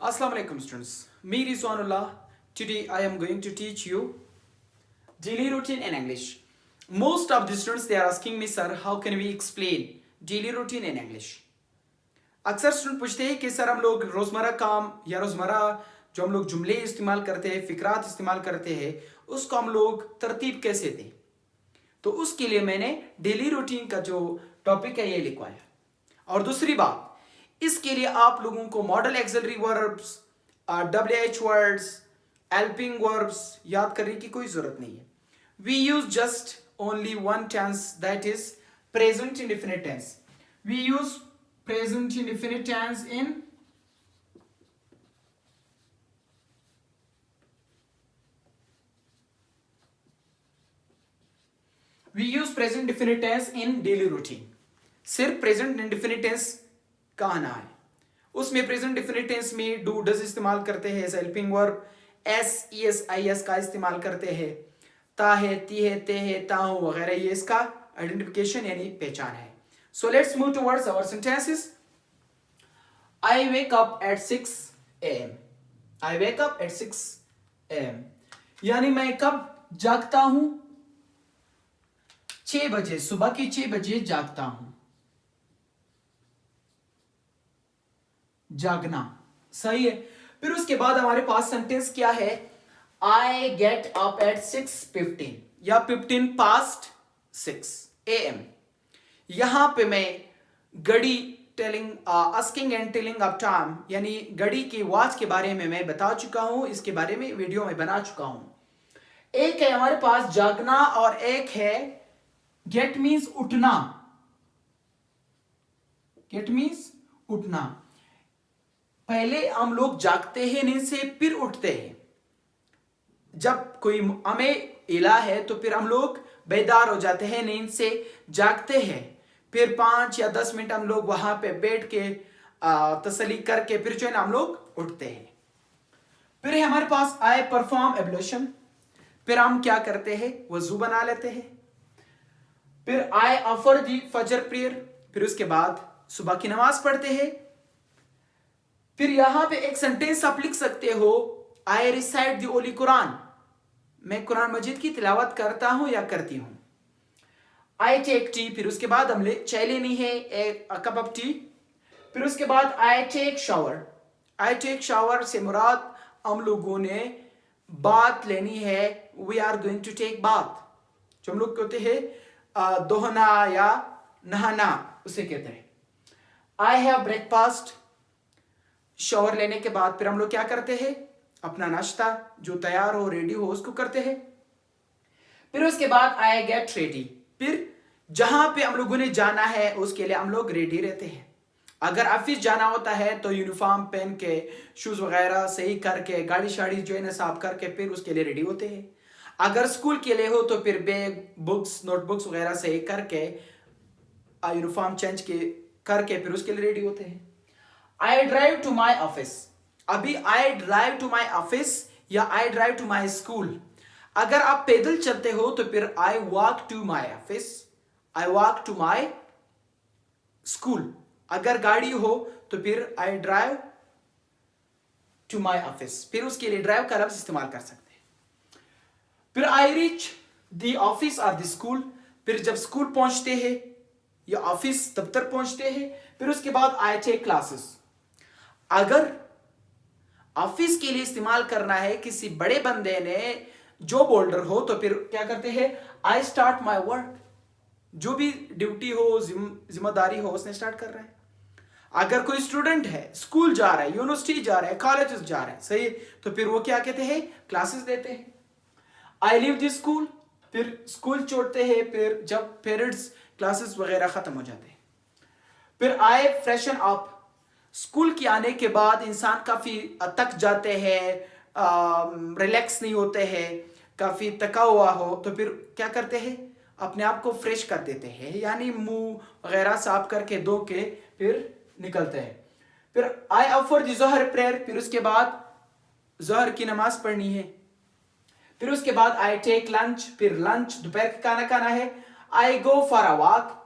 Assalamu alaikum students. Me Rizwanullah. Today I am going to teach you daily routine in English. Most of the students they are asking me, sir, how can we explain daily routine in English? अक्सर student पूछते हैं कि sir हम लोग रोज़मर्रा काम या रोज़मर्रा जो हम लोग जुमले इस्तेमाल करते हैं, फिक्रात इस्तेमाल करते हैं, उसको हम लोग तरतीब कैसे दें? तो उसके लिए मैंने डेली रूटीन का जो टॉपिक है ये लिखवाया। और दूसरी बात, इसके लिए आप लोगों को modal auxiliary verbs, WH words, helping verbs याद करने की कोई ज़रूरत नहीं है। We use just only one tense, that is present indefinite tense. वी यूज present indefinite tense in present indefinite tense in daily routine। सिर्फ present indefinite tense का आना है। उसमें present indefinite tense में do does इस्तेमाल करते हैं, helping verb s es is का इस्तेमाल करते हैं, ता है, ती है, ते है, ता हो वगैरह, ये इसका आइडेंटिफिकेशन यानी पहचान है। So let's move towards our sentences। I wake up at 6 a.m. I wake up at 6 a.m. यानी मैं कब जागता हूं? 6 बजे, सुबह के 6 बजे जागता हूं। जागना सही है। फिर उसके बाद हमारे पास सेंटेंस क्या है? I get up at 6:15 या 15 past 6 a.m. यहां पे मैं घड़ी asking and telling of time यानी घड़ी की वॉच के बारे में मैं बता चुका हूं, इसके बारे में वीडियो में बना चुका हूं। एक है हमारे पास जागना और एक है गेट मीन्स उठना। गेट मीन्स उठना। पहले हम लोग जागते हैं नींद से, फिर उठते हैं। जब कोई हमें इला है तो फिर हम लोग बेदार हो जाते हैं, नींद से जागते हैं, फिर 5 या 10 मिनट हम लोग वहां पे बैठ के तसली करके फिर जो है ना हम लोग उठते हैं। फिर है हमारे पास आई परफॉर्म एब्लूशन। फिर हम क्या करते हैं? वजू बना लेते हैं। फिर आई ऑफर दी फजर प्रेयर। फिर उसके बाद सुबह की नमाज पढ़ते हैं। फिर यहां पे एक सेंटेंस आप लिख सकते हो, आई रिसाइट द होली कुरान। मैं कुरान मजीद की तिलावत करता हूं या करती हूं। I take tea. फिर उसके बाद हम चाय लेनी है, एक कप ऑफ टी। फिर उसके बाद I take shower. I take shower से मुराद हम लोगों ने बात लेनी है। We are going to take बात। जो हम लोग कहते हैं दोहना या नहाना, उसे कहते हैं। I have breakfast. शावर लेने के बाद फिर हम लोग क्या करते हैं? अपना नाश्ता जो तैयार हो, रेडी हो, उसको करते हैं। फिर उसके बाद आई गेट रेडी। फिर जहां पे हम लोगों ने जाना है उसके लिए हम लोग रेडी रहते हैं। अगर ऑफिस जाना होता है तो यूनिफॉर्म पहन के, शूज वगैरह सही करके, गाड़ी शाड़ी जो है ना साफ करके फिर उसके लिए रेडी होते हैं। अगर स्कूल के लिए हो तो फिर बैग, बुक्स, नोटबुक्स वगैरह सही करके, यूनिफॉर्म चेंज करके फिर उसके लिए रेडी होते हैं। I drive to my office. अभी I drive to my office या I drive to my school. अगर आप पैदल चलते हो तो फिर I walk to my office, I walk to my school. अगर गाड़ी हो तो फिर I drive to my office. फिर उसके लिए ड्राइव का लफ्ज इस्तेमाल कर सकते हैं। फिर आई रीच द ऑफिस और द स्कूल। फिर जब स्कूल पहुंचते हैं या ऑफिस दफ्तर पहुंचते हैं, फिर उसके बाद आई टेक क्लासेस। अगर ऑफिस के लिए इस्तेमाल करना है, किसी बड़े बंदे ने जो बोल्डर हो, तो फिर क्या करते हैं? I start my work. जो भी ड्यूटी हो, जिम्मेदारी हो, उसने स्टार्ट कर रहा है। अगर कोई स्टूडेंट है, स्कूल जा रहा है, यूनिवर्सिटी जा रहा है, कॉलेज जा रहा है, सही, तो फिर वो क्या कहते हैं? क्लासेस देते हैं। I leave the school. फिर स्कूल छोड़ते हैं, फिर जब पीरियड्स, क्लासेस वगैरह खत्म हो जाते हैं। फिर आई फ्रेशन अप। स्कूल के आने के बाद इंसान काफी थक जाते हैं, रिलैक्स नहीं होते हैं, काफी थका हुआ हो, तो फिर क्या करते हैं? अपने आप को फ्रेश कर देते हैं, यानी मुंह वगैरह साफ करके धो के फिर निकलते हैं। फिर I offer the Johar prayer. फिर उसके बाद ज़ोहर की नमाज पढ़नी है। फिर उसके बाद आई टेक लंच। फिर लंच, दोपहर का खाना खाना है। आई गो फॉर अ वॉक।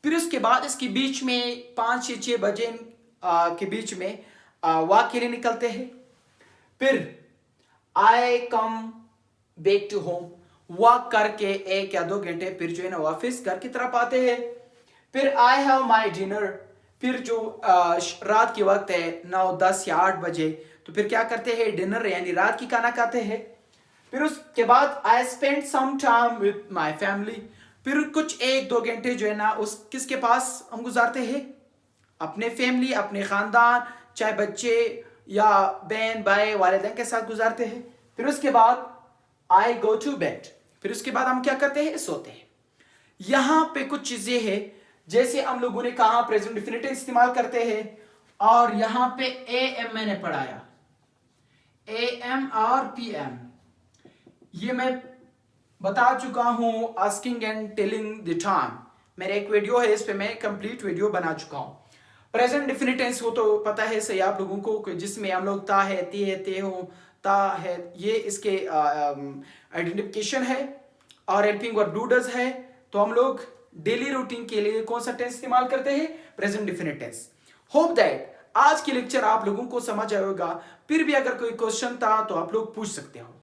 फिर उसके बाद इसके बीच में 5 से 6 बजे के बीच में वॉक के लिए निकलते हैं, फिर I come back to home, walk करके 1 या 2 घंटे फिर जो है ना वापस घर की तरफ आते हैं, फिर आई हैव माई डिनर, फिर जो रात के वक्त है 9, 10 या 8 बजे, तो फिर क्या करते हैं, डिनर यानी रात की खाना खाते हैं। फिर उसके बाद I spend some time with my family, फिर कुछ 1-2 घंटे जो है ना उस किसके पास हम गुजारते हैं, अपने फैमिली, अपने खानदान, चाहे बच्चे या बहन भाई वालिदैन के साथ गुजारते हैं। फिर उसके बाद आई गो टू बेड, फिर उसके बाद हम क्या करते हैं, सोते हैं। यहां पे कुछ चीजें हैं, जैसे हम लोगों ने कहा प्रेजेंट डेफिनेटिव इस्तेमाल करते हैं, और यहां पे एएम मैंने पढ़ाया, एएम और पीएम ये मैं बता चुका हूं, asking and telling the time, मेरा एक वीडियो है, इस पे मैं कंप्लीट वीडियो बना चुका हूं। प्रेजेंट डेफिनिट टेंस वो तो पता है सही आप लोगों को, जिसमें हम लोग ता है, ती है, ते हो, ता है, ये इसके आइडेंटिफिकेशन है, और हेल्पिंग वर्ब डू डज है। तो हम लोग डेली रूटीन के लिए कौन सा टेंस इस्तेमाल करते हैं, present definite tense. Hope that आज की लेक्चर आप लोगों को समझ आएगा, फिर भी अगर कोई क्वेश्चन था तो आप लोग पूछ सकते हो।